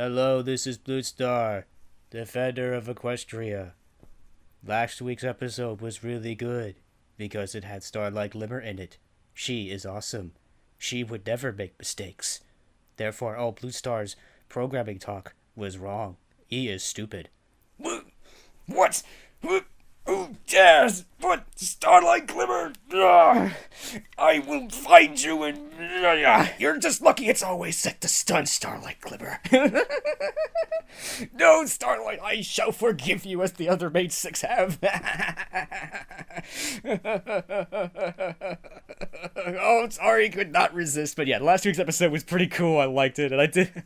Hello, this is Blue Star, defender of Equestria. Last week's episode was really good because it had Starlight Glimmer in it. She is awesome. She would never make mistakes. Therefore, all Blue Star's programming talk was wrong. He is stupid. What? Who dares? What? Starlight Glimmer? I will find you and... You're just lucky it's always set to stun, Starlight Glimmer. No, Starlight, I shall forgive you as the other Mate 6 have. Oh, sorry, could not resist. But yeah, last week's episode was pretty cool. I liked it, and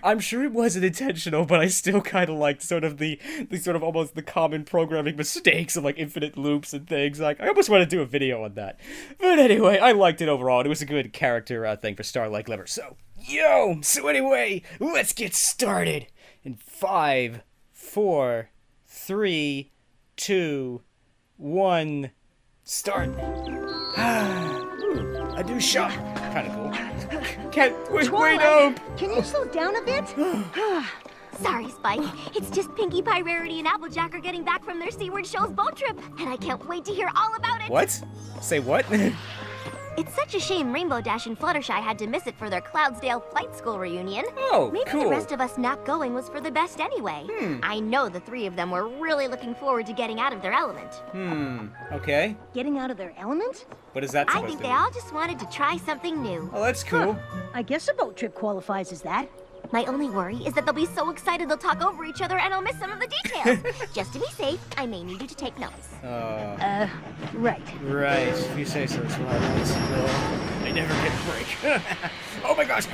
I'm sure it wasn't intentional, but I still kind of liked sort of the sort of almost the common programming mistakes of like infinite loops and things. Like, I almost want to do a video on that. But anyway, I liked it overall, and it was a good character thing for Starlight Glimmer. So anyway, let's get started. In 5, 4, 3, 2, 1, start. A new shot. Kind of cool. Can't wait up. Can you slow down a bit? Sorry, Spike. It's just Pinkie Pie, Rarity, and Applejack are getting back from their Seaward Show's boat trip, and I can't wait to hear all about it. What? Say what? It's such a shame Rainbow Dash and Fluttershy had to miss it for their Cloudsdale Flight School reunion. Oh, Maybe cool. the rest of us not going was for the best anyway. I know the three of them were really looking forward to getting out of their element. Okay. Getting out of their element? What is that I supposed think to they mean? all just wanted to try something new. Oh, that's cool. I guess a boat trip qualifies as that. My only worry is that they'll be so excited they'll talk over each other and I'll miss some of the details. Just to be safe, I may need you to take notes. Right. Right. If you say so, it's what happens. I never get a break. Oh my gosh.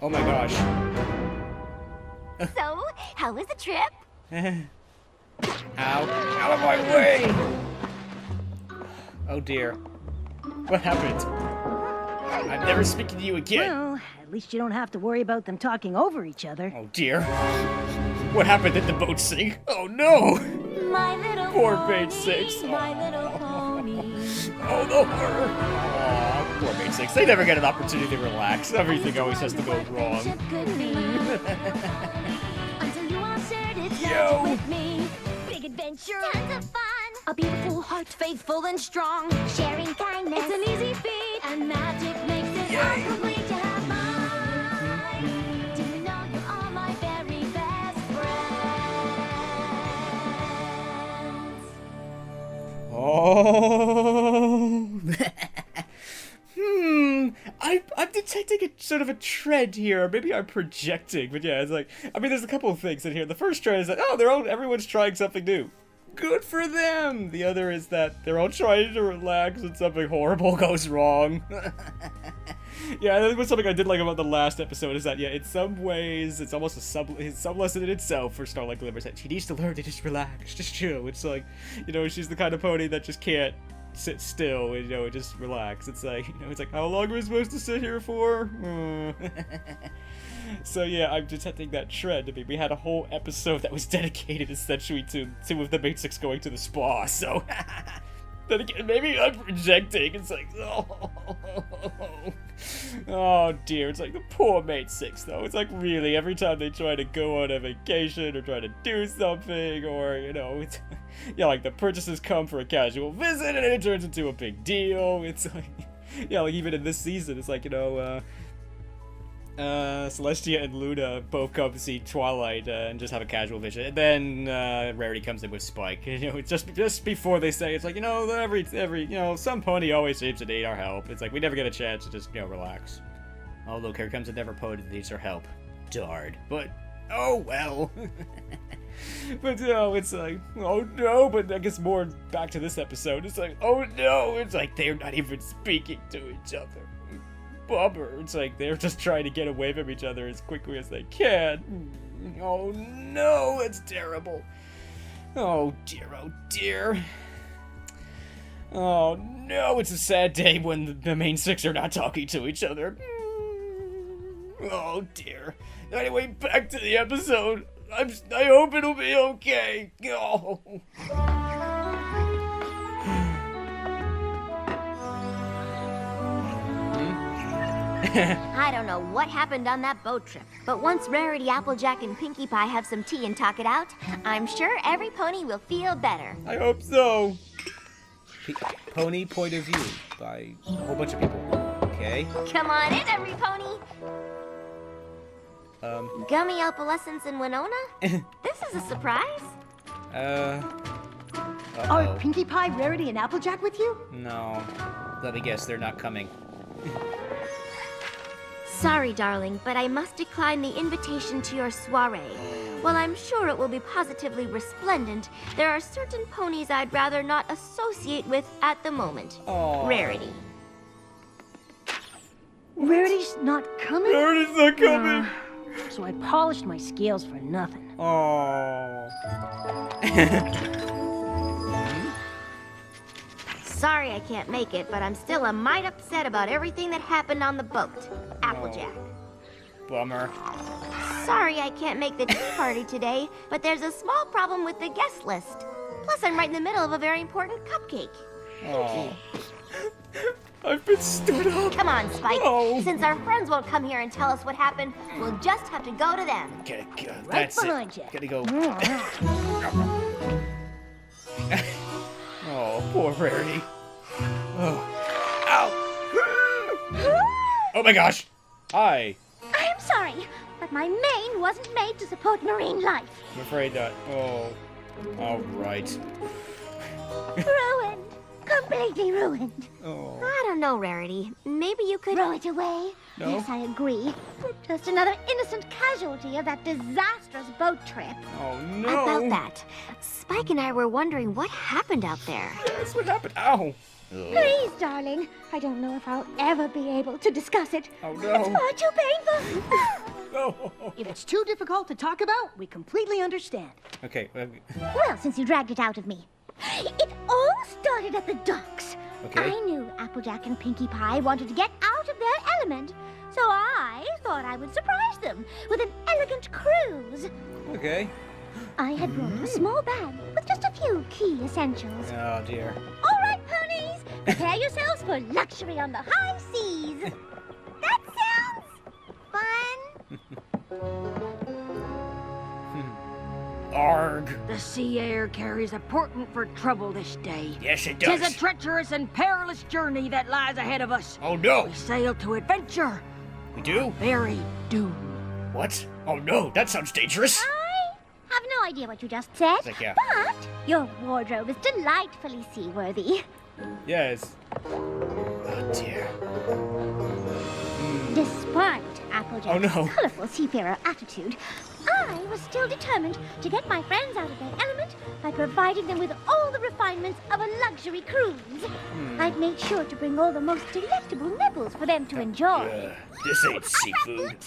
Oh my gosh. So, how was the trip? Ow. Out of my way. Oh dear. What happened? I'm never speaking to you again. Well, at least you don't have to worry about them talking over each other. Oh dear. What happened? Did the boat sink? Oh no! My little Poor pony, Mate 6. My little pony. Oh, the horror. Aw, poor Mate 6. They never get an opportunity to relax. Everything always has to go wrong. Until you are shared its Yo. magic with me. Big adventure. Tons of fun. A beautiful heart, faithful and strong. Sharing kindness. It's an easy feat. And magic makes it all complete to have mine. Do you know you are my very best friends? Oh. I'm detecting a sort of a trend here. Maybe I'm projecting, but yeah, it's like, I mean, there's a couple of things in here. The first trend is that, everyone's trying something new. Good for them. The other is that they're all trying to relax and something horrible goes wrong. Yeah, that was something I did like about the last episode, is that, yeah, in some ways, it's almost a sub lesson in itself for Starlight Glimmer. That she needs to learn to just relax, just chill. It's like, she's the kind of pony that just can't sit still and, just relax. It's like, it's like, how long are we supposed to sit here for? So yeah, I'm detecting that trend. I mean, we had a whole episode that was dedicated essentially to two of the Mate 6 going to the spa, so... Then again, maybe I'm projecting. It's like, oh dear. It's like the poor Mate 6, though. It's like, really, every time they try to go on a vacation or try to do something, or, it's... Yeah, like, the purchases come for a casual visit, and it turns into a big deal. It's like... Yeah, like, even in this season, it's like, Celestia and Luna both come to see Twilight and just have a casual visit. And then Rarity comes in with Spike. It's just before they say, it's like, every some pony always seems to need our help. It's like we never get a chance to just relax. Oh look, here comes another pony that needs our help. Darn. But oh well. But it's like, oh no. But I guess more back to this episode. It's like, oh no. It's like they're not even speaking to each other. Bummer. It's like they're just trying to get away from each other as quickly as they can. Oh no, it's terrible. Oh dear, oh dear. Oh no, it's a sad day when the main 6 are not talking to each other. Oh dear. Anyway, back to the episode. I hope it'll be okay. Oh. I don't know what happened on that boat trip, but once Rarity, Applejack, and Pinkie Pie have some tea and talk it out, I'm sure every pony will feel better. I hope so. Pony point of view by a whole bunch of people. Okay. Come on in, every pony. Gummy opalescence in Winona? This is a surprise. Are Pinkie Pie, Rarity, and Applejack with you? No. Let me guess, they're not coming. Sorry, darling, but I must decline the invitation to your soiree. While I'm sure it will be positively resplendent, there are certain ponies I'd rather not associate with at the moment. Aww. Rarity. Rarity's not coming? Rarity's not coming! So I polished my scales for nothing. Oh. Sorry I can't make it, but I'm still a mite upset about everything that happened on the boat. Applejack. Bummer. Sorry I can't make the tea party today, but there's a small problem with the guest list. Plus, I'm right in the middle of a very important cupcake. Oh. I've been stood up. Come on, Spike. Oh. Since our friends won't come here and tell us what happened, we'll just have to go to them. Gotta go. Right That's behind it. you. Gotta go. Oh, poor Rarity. Oh. Ow. Oh my gosh. Hi. I'm sorry, but my mane wasn't made to support marine life. I'm afraid not. Oh. All right. Ruined. Completely ruined. Oh. I don't know, Rarity. Maybe you could throw it away. No? Yes, I agree. Just another innocent casualty of that disastrous boat trip. Oh no. About that, Spike and I were wondering what happened out there. That's what happened. Ow. Please, darling. I don't know if I'll ever be able to discuss it. Oh no. It's far too painful. No. If it's too difficult to talk about, we completely understand. Okay. Well, since you dragged it out of me. It all started at the docks. Okay. I knew Applejack and Pinkie Pie wanted to get out of their element, so I thought I would surprise them with an elegant cruise. Okay. I had brought a small bag with just a few key essentials. Oh dear. All right, ponies, prepare yourselves for luxury on the high seas. That sounds fun. Arg. The sea air carries a portent for trouble this day. Yes, it Tis does. a treacherous and perilous journey that lies ahead of us. Oh no. We sail to adventure, We do? very doom. What? Oh no, that sounds dangerous. I have no idea what you just said, It's like, yeah. but your wardrobe is delightfully seaworthy. Yes. Oh dear. Despite Applejack's Oh, no. colorful seafarer attitude, I was still determined to get my friends out of their element by providing them with all the refinements of a luxury cruise. I'd made sure to bring all the most delectable nibbles for them to enjoy. This ain't seafood.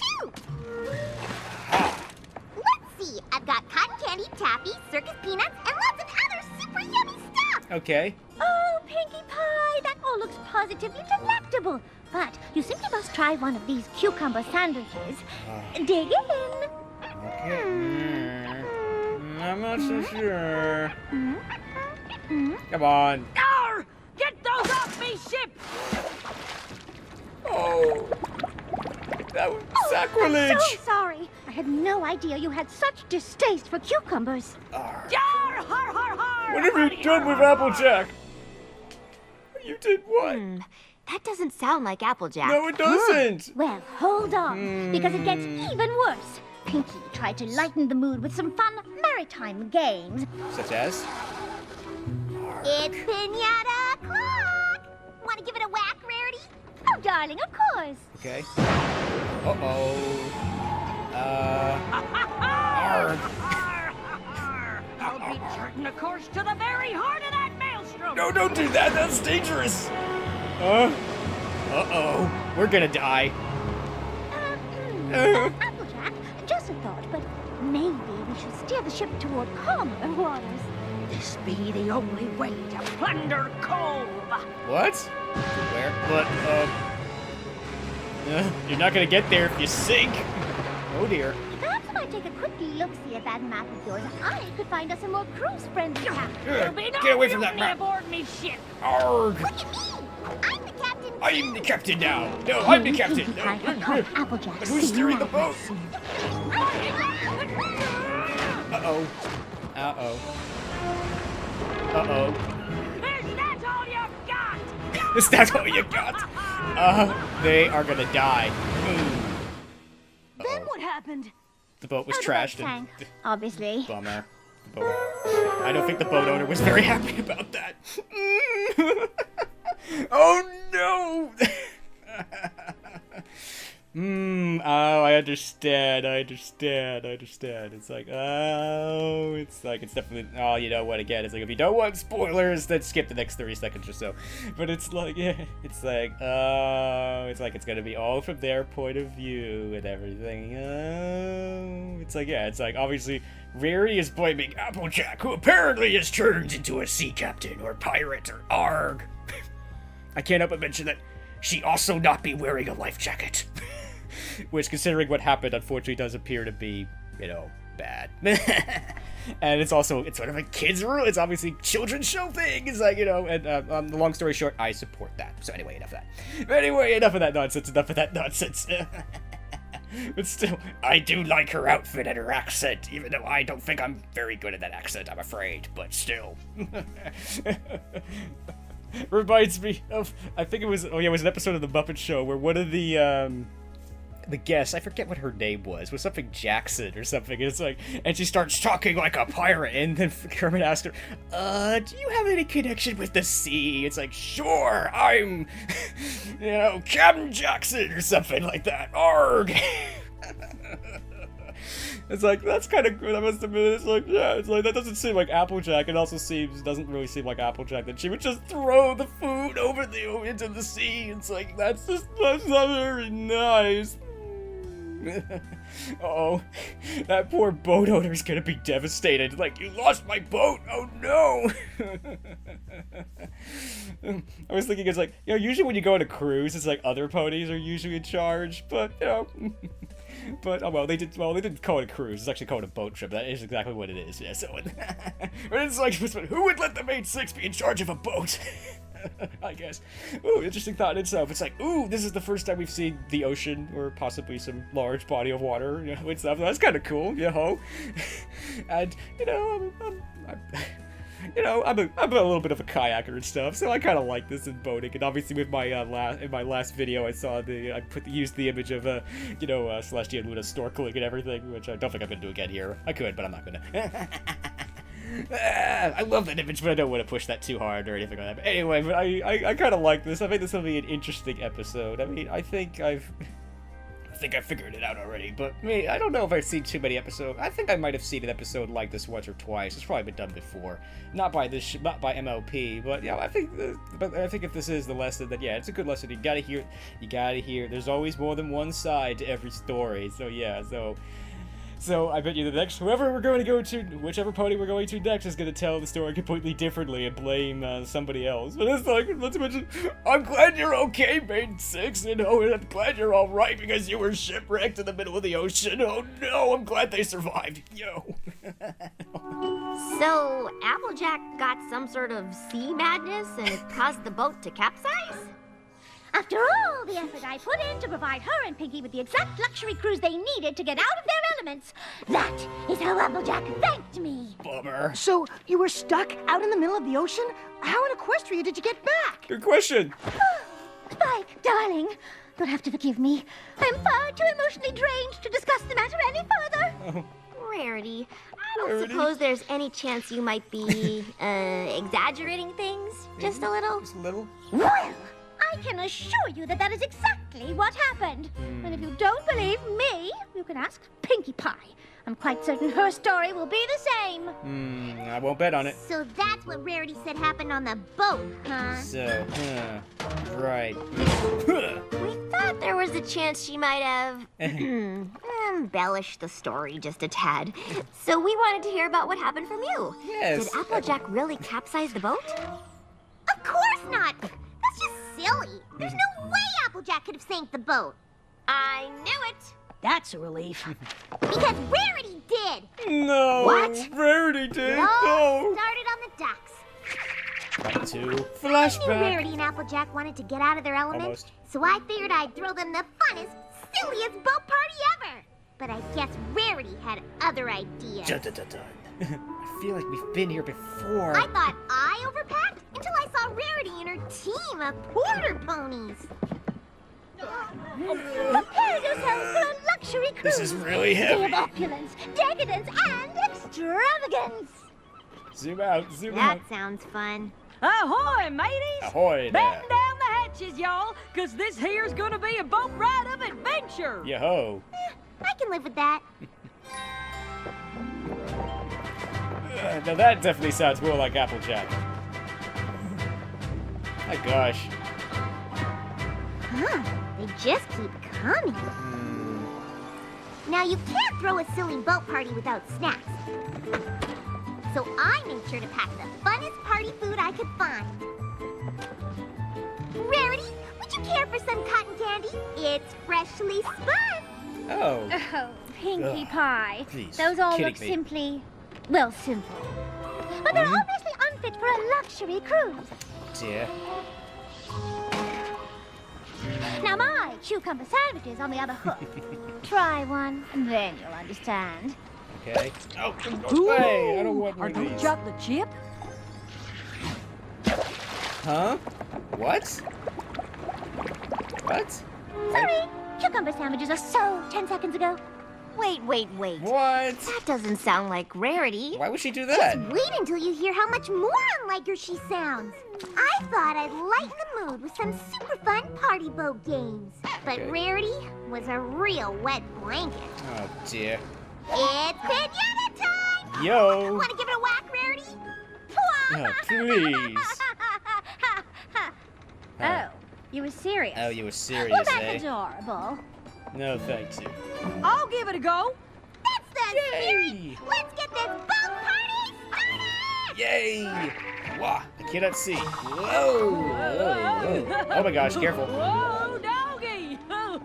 Let's see, I've got cotton candy, taffy, circus peanuts, and lots of other super yummy stuff. Okay. Oh, Pinkie Pie, that all looks positively delectable. But you simply must try one of these cucumber sandwiches. Dig in. Okay. I'm not so sure. Come on. Arr! Get those off me, ship! Oh. That was sacrilege. I'm so sorry. I had no idea you had such distaste for cucumbers. Arg. Yar! Har, har, har! What have you done with Applejack? You did what? That doesn't sound like Applejack. No, it doesn't. Well, hold on, because it gets even worse. Pinkie tried to lighten the mood with some fun maritime games. Such as? It's Pinata O'Clock! Want to give it a whack, Rarity? Oh, darling, of course. Okay. Uh-oh. Arg. I'll be charting a course to the very heart of that maelstrom! No, don't do that. That's dangerous. Uh-oh. We're gonna die. Applejack, just a thought, but maybe we should steer the ship toward calmer waters. This be the only way to plunder Cove! What? Where? But, you're not gonna get there if you sink. Oh dear. Perhaps if I take a quick look-see at that map of yours, I could find us a more cruise-friendly path. There'll be no Get away from that mutiny map. aboard me ship! Arg. What do you mean? I'm the captain captain. I'm the captain now. No, I'm the captain. Pinkie Pie had caught Applejack. But who's steering the boat? Uh-oh. Uh-oh. Uh-oh. Is that all you've got? Is that all you got? They are gonna die. Then what happened? The boat was Oh, the boat trashed. sank, obviously. Bummer. The boat. I don't think the boat owner was very happy about that. Oh no! Oh, I understand. It's like, it's definitely, oh, you know what, again, it's like, if you don't want spoilers, then skip the next 30 seconds or so. But it's like, yeah, it's like, it's gonna be all from their point of view and everything. It's like, yeah, it's like, obviously, Rarity is blaming Applejack, who apparently has turned into a sea captain or pirate or arg. I can't help but mention that she also not be wearing a life jacket. Which, considering what happened, unfortunately does appear to be, you know, bad. And it's sort of a kid's rule. It's obviously children's show thing. It's like, you know, and the long story short, I support that. So anyway, enough of that. But anyway, enough of that nonsense. But still, I do like her outfit and her accent, even though I don't think I'm very good at that accent, I'm afraid. But still. Reminds me of, I think it was an episode of The Muppet Show where one of the guests, I forget what her name was something Jackson or something, and it's like, and she starts talking like a pirate, and then Kermit asked her, do you have any connection with the sea? It's like, sure, I'm, you know, Captain Jackson or something like that, arg! It's like, that's kind of good, I must admit. It's like, yeah, it's like, that doesn't seem like Applejack. It also doesn't really seem like Applejack that she would just throw the food into the sea. It's like, that's not very nice. Uh-oh, that poor boat owner's gonna be devastated. Like, you lost my boat, oh no! I was thinking, it's like, you know, usually when you go on a cruise, it's like other ponies are usually in charge, but, you know... But, oh well, they didn't call it a cruise, it's actually called a boat trip, that is exactly what it is, yeah, so... But it's like, who would let the main six be in charge of a boat? I guess. Ooh, interesting thought in itself. It's like, ooh, this is the first time we've seen the ocean, or possibly some large body of water, you know, and stuff. That's kind of cool, you know? And, you know, I'm a little bit of a kayaker and stuff, so I kind of like this in boating. And obviously, with my in my last video, I used the image of you know, Celestia and Luna snorkeling and everything, which I don't think I'm gonna do again here. I could, but I'm not gonna. I love that image, but I don't want to push that too hard or anything like that. But anyway, but I kind of like this. I think this will be an interesting episode. I mean, I think I figured it out already, but I don't know if I've seen too many episodes. I think I might have seen an episode like this once or twice. It's probably been done before, not by MLP, but yeah, I think if this is the lesson, then yeah, it's a good lesson. You gotta hear. There's always more than one side to every story. So yeah, So I bet you the next, whichever pony we're going to next is going to tell the story completely differently and blame somebody else. But it's like, let's mention, I'm glad you're okay, Main Six, you know, and I'm glad you're alright because you were shipwrecked in the middle of the ocean. Oh no, I'm glad they survived. Yo. So, Applejack got some sort of sea madness and it caused the boat to capsize? After all the effort I put in to provide her and Pinkie with the exact luxury cruise they needed to get out of their elements, that is how Applejack thanked me. Bummer. So, you were stuck out in the middle of the ocean? How in Equestria did you get back? Good question. Spike, darling, you'll have to forgive me. I'm far too emotionally drained to discuss the matter any further. Rarity, I don't suppose there's any chance you might be, exaggerating things? Just a little? Just a little. Well, I can assure you that is exactly what happened. And if you don't believe me, you can ask Pinkie Pie. I'm quite certain her story will be the same. I won't bet on it. So that's what Rarity said happened on the boat, huh? So, right. We thought there was a chance she might have embellished the story just a tad. So we wanted to hear about what happened from you. Yes. Did Applejack really capsize the boat? Of course not! That's just silly. There's no way Applejack could have sank the boat. I knew it. That's a relief. Because Rarity did. No. What? Rarity did. It all No. started on the docks. Cut to I knew flashback. Rarity and Applejack wanted to get out of their element, Almost. so I figured I'd throw them the funnest, silliest boat party ever. But I guess Rarity had other ideas. Dun, dun, dun, dun. I feel like we've been here before. I thought I overpacked until I saw Rarity and her team of porter ponies. Prepare yourselves for a luxury cruise. This is really Full heavy. of opulence, decadence, and extravagance. Zoom out, zoom That out. sounds fun. Ahoy, mateys! Ahoy there. Batten down the hatches, y'all, because this here's gonna be a boat ride of adventure. Yo-ho. I can live with that. Now that definitely sounds more like Applejack. My gosh. Huh, they just keep coming. Now, you can't throw a silly boat party without snacks. So I made sure to pack the funnest party food I could find. Rarity, would you care for some cotton candy? It's freshly spun. Oh. Oh, Pinkie Ugh, Pie. please, Those all kidding look me. simply, well, simple. But they're obviously unfit for a luxury cruise. Dear. Now my cucumber sandwich is on the other hook. Try one, then you'll understand. Okay. Oh, go away. I don't want Are one of those these. chocolate chip? Huh? What? What? Sorry, cucumber sandwiches are so 10 seconds ago. Wait. What? That doesn't sound like Rarity. Why would she do that? Wait until you hear how much more unlike her she sounds. I thought I'd lighten the mood with some super fun party boat games. But Okay. Rarity was a real wet blanket. Oh dear. It's pinata time! Yo. Want to give it a whack, Rarity? Oh, please. Oh, you were serious? Oh, you were serious, Well, that's eh? adorable. No, thanks you. I'll give it a go. That's the spirit! Yay! Let's get this boat party started! Yay! Wah! I cannot see. Whoa! Whoa! Oh my gosh! Careful! Whoa, doggy! Oh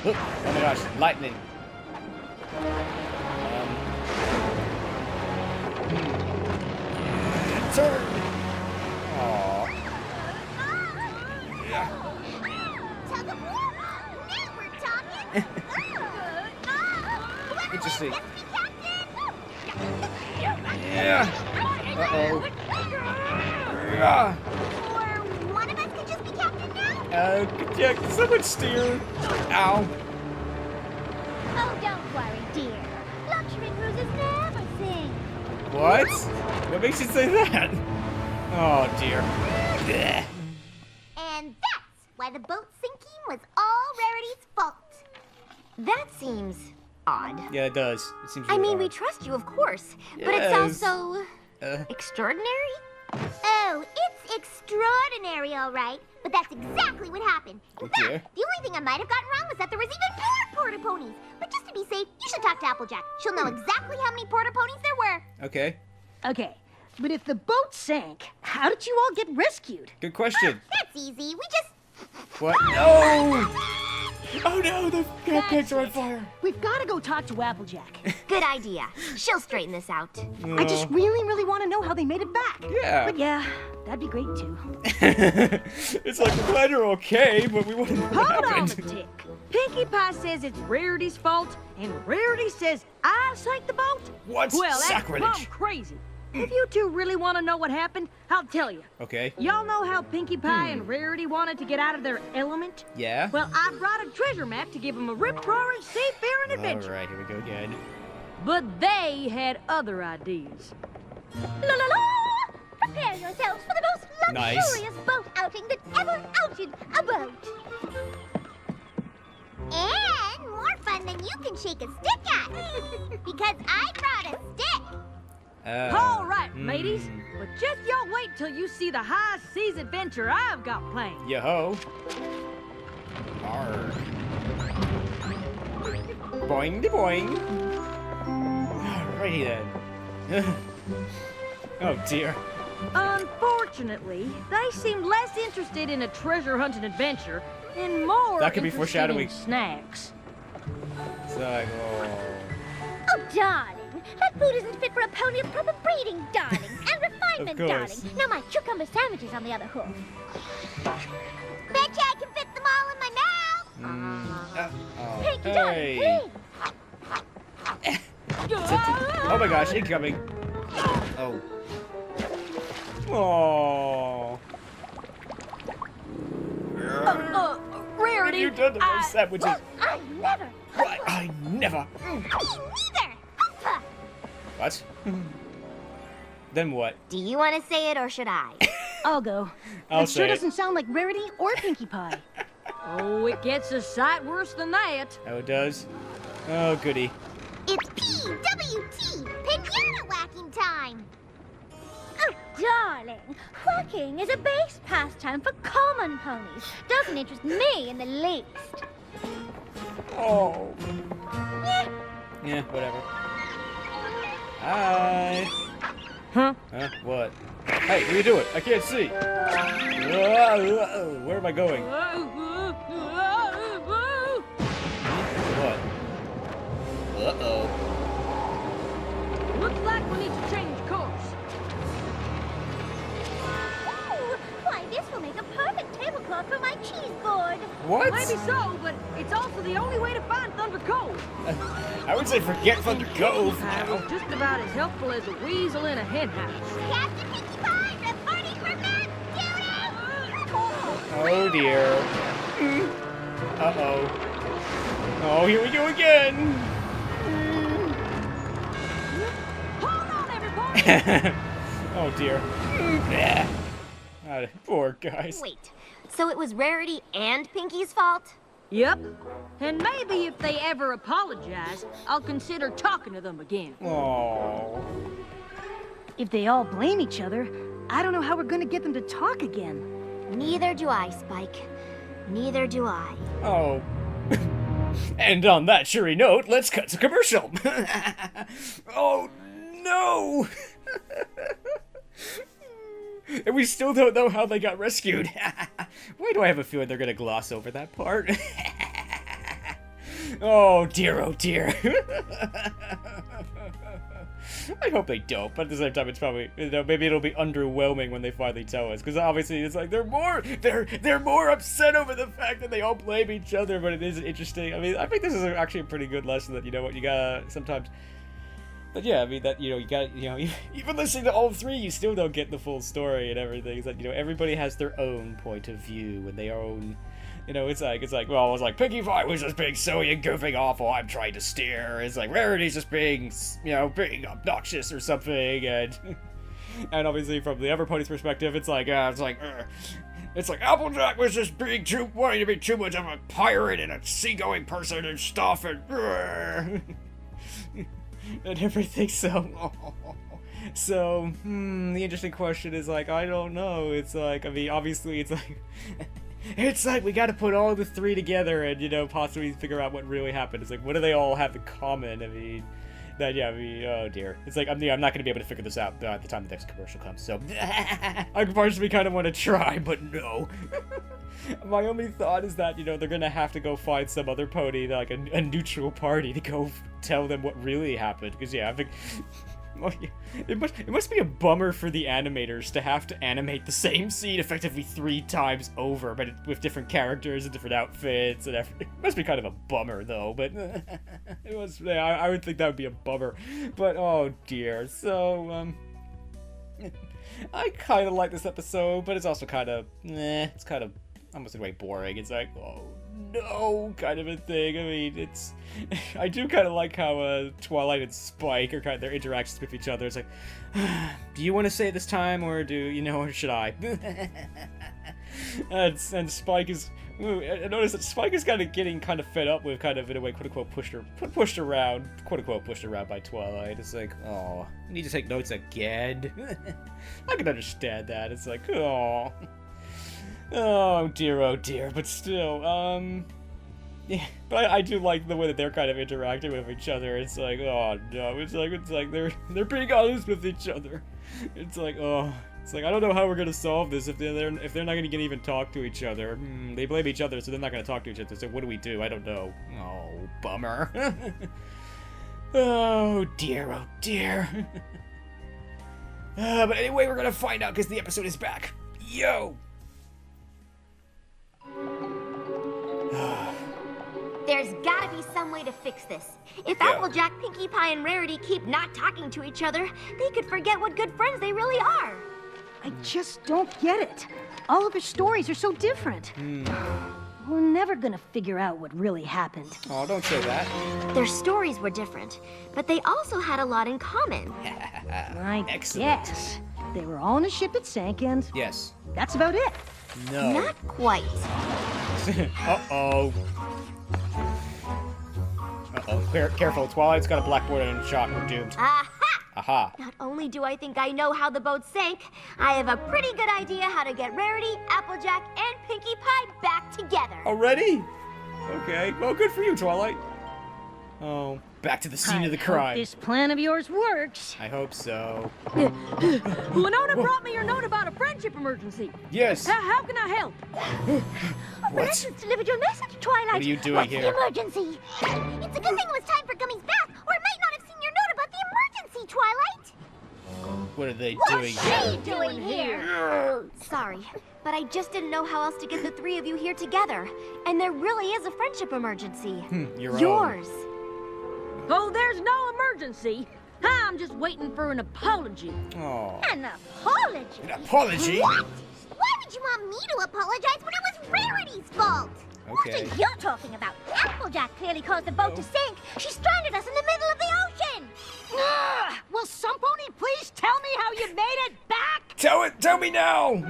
my gosh! Lightning! Turn! Aww. Tug of war! Now we're talking! Interesting. Let's be captain! Yeah. Uh-oh. Ah. Or one of us could just be captain now? Yeah, can someone steer? Ow. Oh, don't worry, dear. Luxury cruises never sink. What? What makes you say that? Oh dear. Blech. And that's why the boat sinking was all Rarity's fault. That seems odd. Yeah, it does. It seems. I really mean, we odd. trust you, of course. But it Yes. sounds so Uh, extraordinary. Oh, it's extraordinary, all right. But that's exactly what happened. In Oh, dear. fact, the only thing I might have gotten wrong was that there was even more porta ponies. But just to be safe, you should talk to Applejack. She'll know exactly how many porta ponies there were. okay. Okay, but if the boat sank, how did you all get rescued? Good question. That's easy. We just... What? No! Oh no! The cupcakes are on fire. We've got to go talk to Applejack. Good idea. She'll straighten this out. I just really want to know how they made it back. Yeah. But yeah, that'd be great too. It's like we're glad you're okay, but we want to know what Hold on a happened. tick. Pinkie Pie says it's Rarity's fault, and Rarity says I sank the boat? What? Well, that's Sacrilege. plumb crazy. If you two really want to know what happened, I'll tell you. Okay. Y'all know how Pinkie Pie and Rarity wanted to get out of their element? Yeah. Well, I brought a treasure map to give them a rip-roaring seafaring adventure. All right, here we go again. But they had other ideas. La la la! Prepare yourselves for the most Nice. luxurious boat outing that ever outed a boat. And more fun than you can shake a stick at. Because I brought a stick. All right, mateys. But just y'all wait till you see the high seas adventure I've got planned. Yo-ho. Arr. Boing de boing. Alrighty then. Oh dear. Unfortunately, they seemed less interested in a treasure hunting adventure and more That could be interested foreshadowing. in snacks. It's like, oh. Oh, darling, that food isn't fit for a pony of proper breeding, darling. And refined assignment, Of darling. course. Now my cucumber sandwich is on the other hook. Betcha I can fit them all in my mouth. Oh, Pinky, hey. darling, Oh my gosh, incoming. Oh. Oh. Rarity. What have you done to those sandwiches? I never. Why? I never. Me neither. Huh. What? Then what? Do you want to say it or should I? I'll go. I'll That sure say it. doesn't sound like Rarity or Pinkie Pie. Oh, it gets a sight worse than that. Oh, it does? Oh, goody. It's PWT, pinata whacking time. Oh, darling, whacking is a base pastime for common ponies. Doesn't interest me in the least. Oh. Yeah. Yeah, whatever. Hi. Huh? Huh? What? Hey, what are you doing? I can't see. Where am I going? What? Uh-oh. Looks like we need to change course. Ooh, why, this will make a perfect tablecloth for my cheese board. What? Maybe so, but it's also the only way to find Thunder Cove. I would say forget Thunder Cove. I was just about as helpful as a weasel in a hen house. Captain Pinkie Pie, reporting for map duty! Oh dear. Uh-oh. Oh, here we go again. Hold on, everybody! Oh dear. Poor guys. Wait, so it was Rarity and Pinky's fault? Yep. And maybe if they ever apologize, I'll consider talking to them again. Oh. If they all blame each other, I don't know how we're gonna get them to talk again. Neither do I, Spike. Neither do I. Oh. And on that cheery note, let's cut to commercial. Oh no. And we still don't know how they got rescued. Why do I have a feeling they're gonna gloss over that part? Oh dear, oh dear. I hope they don't, but at the same time, it's probably, you know, maybe it'll be underwhelming when they finally tell us, because obviously it's like they're more upset over the fact that they all blame each other. But it is interesting. I mean, I think this is actually a pretty good lesson that, you know what, you gotta sometimes. But yeah, I mean, that, you know, you got, you know, even listening to all three, you still don't get the full story and everything. It's like, you know, everybody has their own point of view and their own, you know, it's like, well, it was like, Pinkie Pie was just being silly and goofing off while I'm trying to steer. It's like, Rarity's just being, you know, being obnoxious or something, and, and obviously from the other pony's perspective, it's like, Applejack was just wanting to be too much of a pirate and a seagoing person and stuff, and, and everything, so, so, the interesting question is, like, I don't know, it's like, I mean, obviously, it's like, it's like we gotta put all the three together and, you know, possibly figure out what really happened. It's like, what do they all have in common? I mean, that, yeah, I mean, oh dear. It's like, I'm not gonna be able to figure this out at the time the next commercial comes, so, I partially kind of want to try, but no. My only thought is that, you know, they're gonna have to go find some other pony, like a neutral party, to go tell them what really happened, because, yeah, I think... Well, yeah, it must be a bummer for the animators to have to animate the same scene effectively 3 times over, but with different characters and different outfits and everything. It must be kind of a bummer, though, but it was. Yeah, I would think that would be a bummer. But oh dear. So I kind of like this episode, but it's also kind of it's kind of almost in a way boring. It's like, oh no, kind of a thing. I mean, it's. I do kind of like how Twilight and Spike are kind of their interactions with each other. It's like, do you want to say it this time, or do you know, or should I? and Spike is. I noticed that Spike is kind of getting kind of fed up with, kind of in a way, quote unquote, pushed around, quote unquote, pushed around by Twilight. It's like, oh, I need to take notes again. I can understand that. It's like, oh. Oh dear, but still, yeah, but I do like the way that they're kind of interacting with each other. It's like, oh no, it's like they're being honest with each other. It's like, oh, it's like, I don't know how we're gonna solve this if they're not gonna even talk to each other. They blame each other, so they're not gonna talk to each other. So what do? I don't know. Oh, bummer. Oh dear. But anyway, we're gonna find out because the episode is back. Yo! There's gotta be some way to fix this. If Applejack, Pinkie Pie, and Rarity keep not talking to each other, they could forget what good friends they really are. I just don't get it. All of their stories are so different. We're never gonna figure out what really happened. Oh, don't say that. Their stories were different, but they also had a lot in common. I Excellent. guess. They were all on a ship that sank, and Yes. that's about it. No. Not quite. Uh-oh. Uh-oh. Careful. Twilight's got a blackboard and shot. We're doomed. Aha! Aha. Not only do I think I know how the boat sank, I have a pretty good idea how to get Rarity, Applejack, and Pinkie Pie back together. Already? Okay. Well, good for you, Twilight. Oh, back to the scene of the hope crime. this plan of yours works. I hope so. Winona brought me your note about a friendship emergency. Yes. How can I help? What? Just delivered your message, Twilight. What are you doing What's here? the emergency? It's a good thing it was time for Gummy's bath, or I might not have seen your note about the emergency, Twilight. What are they doing? What's she doing here? Sorry, but I just didn't know how else to get the three of you here together. And there really is a friendship emergency. Your own. Yours. Oh, there's no emergency. I'm just waiting for an apology. Oh. An apology? An apology? What? Why would you want me to apologize when it was Rarity's fault? Okay. What are you talking about? Applejack clearly caused the boat to sink. She stranded us in the middle of the ocean. Will some pony please tell me how you made it back? Tell me now!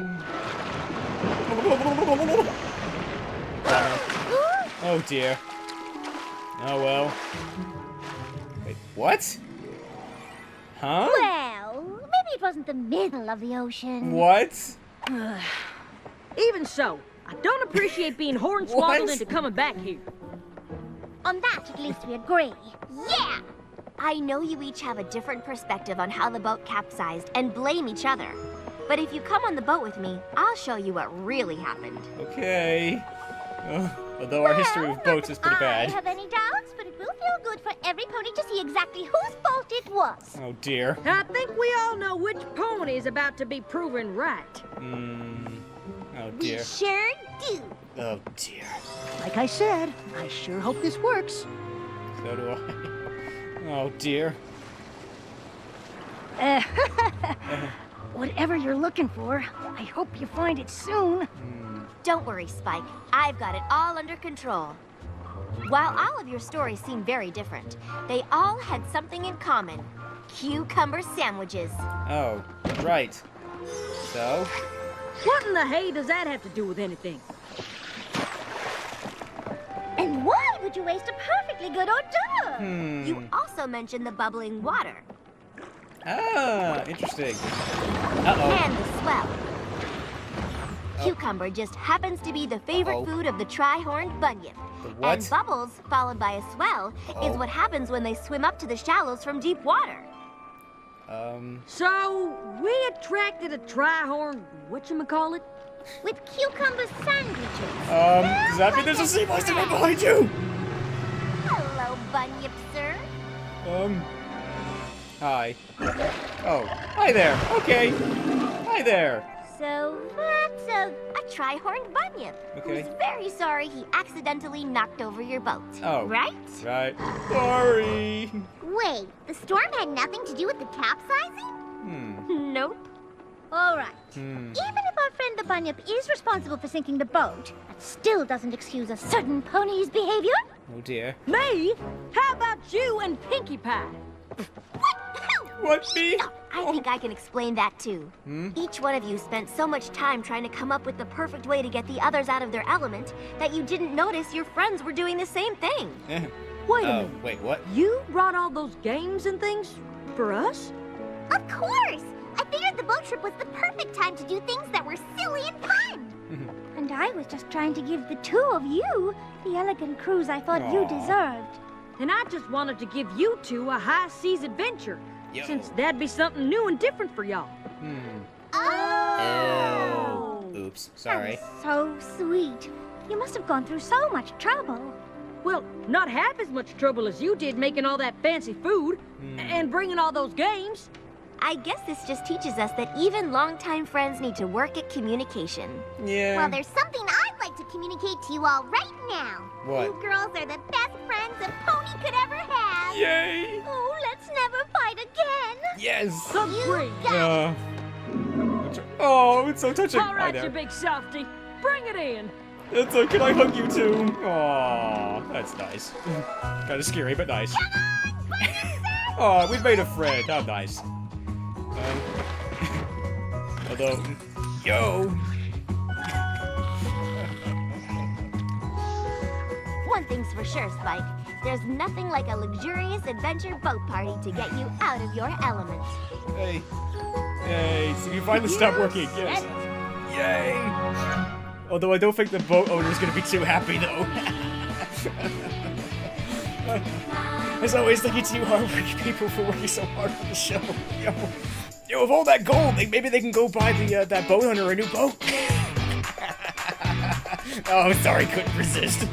Oh dear. Oh well. Wait, what? Huh? Well, maybe it wasn't the middle of the ocean. What? Even so, I don't appreciate being hornswoggled What? into coming back here. On that, at least we agree. Yeah! I know you each have a different perspective on how the boat capsized and blame each other. But if you come on the boat with me, I'll show you what really happened. Okay. Although our history with boats is pretty I bad. have any doubts, but it will feel good for every pony to see exactly whose fault it was. Oh dear. I think we all know which pony is about to be proven right. Oh We dear. sure do. Oh dear. Like I said, I sure hope this works. So do I. Oh dear. Whatever you're looking for, I hope you find it soon. Don't worry, Spike. I've got it all under control. While all of your stories seem very different, they all had something in common. Cucumber sandwiches. Oh, right. So? What in the hay does that have to do with anything? And why would you waste a perfectly good hors d'oeuvre? You also mentioned the bubbling water. Ah, interesting. Uh-oh. And the swell. Cucumber just happens to be the favorite food of the tri-horned bunyip. The what? And bubbles, followed by a swell, is what happens when they swim up to the shallows from deep water. So, we attracted a tri-horn, whatchamacallit? With cucumber sandwiches. Does that mean there's a sea monster right behind you? Hello, bunyip, sir. Hi. Oh, hi there. Okay. Hi there. So that's a Tri-horned bunyip. Okay. Who's very sorry he accidentally knocked over your boat. Oh. Right? Right. Sorry. Wait, the storm had nothing to do with the capsizing? Nope. All right. Even if our friend the bunyip is responsible for sinking the boat, that still doesn't excuse a certain pony's behavior. Oh dear. Me? How about you and Pinkie Pie? What, me? I think I can explain that too. Each one of you spent so much time trying to come up with the perfect way to get the others out of their element that you didn't notice your friends were doing the same thing. Wait a Oh, minute. wait, what? You brought all those games and things for us? Of course! I figured the boat trip was the perfect time to do things that were silly and fun. And I was just trying to give the two of you the elegant cruise I thought you Aw. deserved. And I just wanted to give you two a high seas adventure, Yo. since that'd be something new and different for y'all. Oh! Oops, sorry. That was so sweet. You must have gone through so much trouble. Well, not half as much trouble as you did making all that fancy food and bringing all those games. I guess this just teaches us that even longtime friends need to work at communication. Yeah. Well, there's something I'd like to communicate to you all right now. What? You girls are the best friends a pony could ever have. Yay! Oh, let's never fight again. Yes! Agree. Oh, it's so touching. All Hi right, there. you big softy. Bring it in. It's like, can I hug you too? Aw, that's nice. Kinda scary, but nice. Oh, we've made a friend. How nice. Although, yo. One thing's for sure, Spike. There's nothing like a luxurious adventure boat party to get you out of your element. Hey. Hey, so you finally stopped working. Yes. Yay. Although I don't think the boat owner's gonna be too happy, though. As always, thank you to you hardworking people for working so hard on the show. Yo, with all that gold, maybe they can go buy the that boat owner a new boat. Oh, sorry, couldn't resist.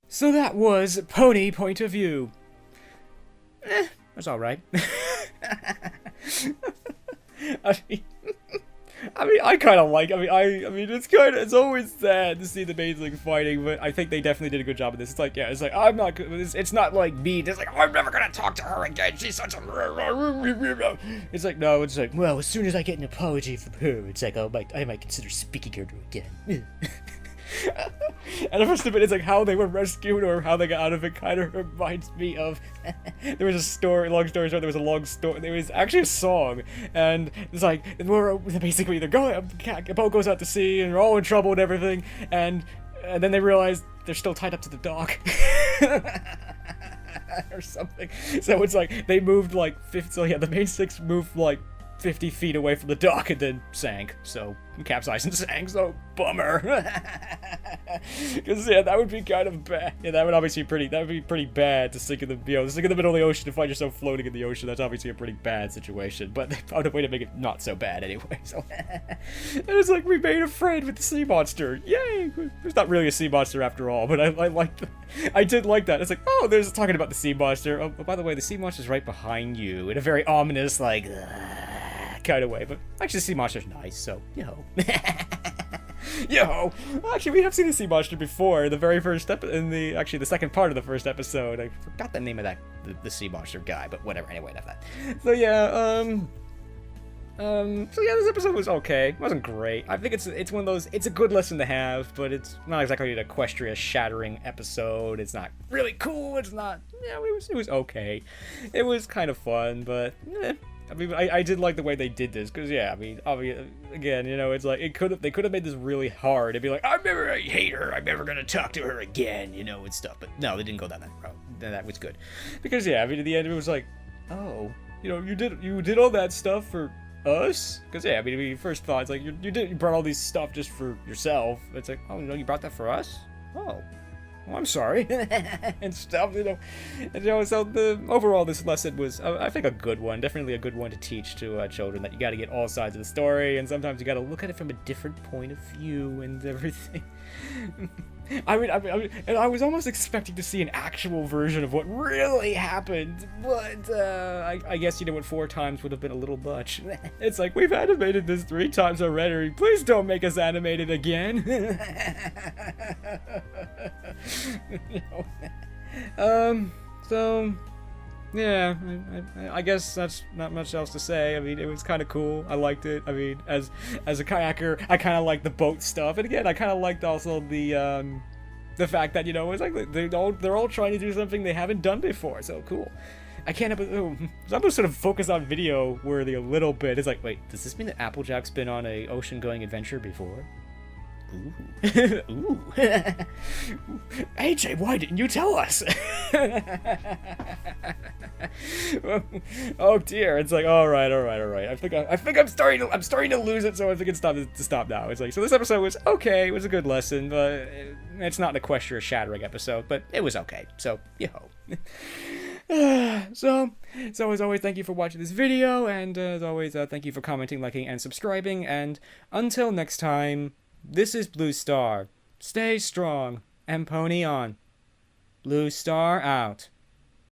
So that was Pony Point of View. That's alright. I mean, I kind of like. I mean, it's always sad to see the maidling fighting, but I think they definitely did a good job of this. It's like, yeah, it's like I'm not. It's not like mean. It's like I'm never gonna talk to her again. She's such a. It's like no. It's like well, as soon as I get an apology from her, it's like I might consider speaking her again. And the first of it is like how they were rescued or how they got out of it kind of reminds me of there was a story, long story short, there was a long story, there was actually a song, and it's like we're basically they're going, a boat goes out to sea and they're all in trouble and everything, and then they realize they're still tied up to the dock. Or something. So it's like they moved like 50, so yeah, the main six moved like 50 feet away from the dock and then sank. So capsized and sank. So bummer. Because yeah, that would be kind of bad. Yeah, that would obviously be pretty bad to sink in the to sink in the middle of the ocean and find yourself floating in the ocean. That's obviously a pretty bad situation. But they found a way to make it not so bad anyway. So it was like we made a friend with the sea monster. Yay! There's not really a sea monster after all, but I did like that. It's like, oh, there's talking about the sea monster. Oh, by the way, the sea monster's right behind you in a very ominous like. Kind of way, but actually the sea monster's nice, so yo. Actually, we have seen the sea monster before. The very first the second part of the first episode. I forgot the name of the sea monster guy, but whatever. Anyway, enough of that. So yeah, so yeah, this episode was okay. It wasn't great. I think it's one of those. It's a good lesson to have, but it's not exactly an Equestria shattering episode. It's not really cool. It's not. Yeah, it was okay. It was kind of fun, but. I mean, I did like the way they did this, because, yeah, I mean, obviously, again, you know, it's like, they could have made this really hard. It'd be like, I hate her, I'm never gonna talk to her again, you know, and stuff. But no, they didn't go down that route. That was good. Because, yeah, I mean, at the end, it was like, oh, you know, you did all that stuff for us? Because, yeah, I mean, when you first thought, it's like, you brought all these stuff just for yourself. It's like, oh, no, you brought that for us? Oh. Well, I'm sorry, and stuff, you know. And, you know, so overall, this lesson was, I think, a good one. Definitely a good one to teach to children, that you got to get all sides of the story, and sometimes you got to look at it from a different point of view and everything. I mean, and I was almost expecting to see an actual version of what really happened, but I guess, you know what, 4 times would have been a little much. It's like, we've animated this 3 times already. Please don't make us animate it again. You know? So, yeah, I guess that's not much else to say. I mean, it was kind of cool. I liked it. I mean, as a kayaker, I kind of like the boat stuff. And again, I kind of liked also the fact that, you know, it's like they're all trying to do something they haven't done before. So cool. I can't help it. I'm gonna sort of focus on video worthy a little bit. It's like, wait, does this mean that Applejack's been on a ocean-going adventure before? Ooh. Ooh. AJ, why didn't you tell us? Oh dear, it's like, all right. I think I'm starting to lose it, so I think it's time to stop now. It's like, so this episode was okay. It was a good lesson, but it's not an Equestria shattering episode, but it was okay. So, yo. So, So as always, thank you for watching this video, and as always, thank you for commenting, liking, and subscribing, and until next time, this is Blue Star. Stay strong, and pony on. Blue Star out.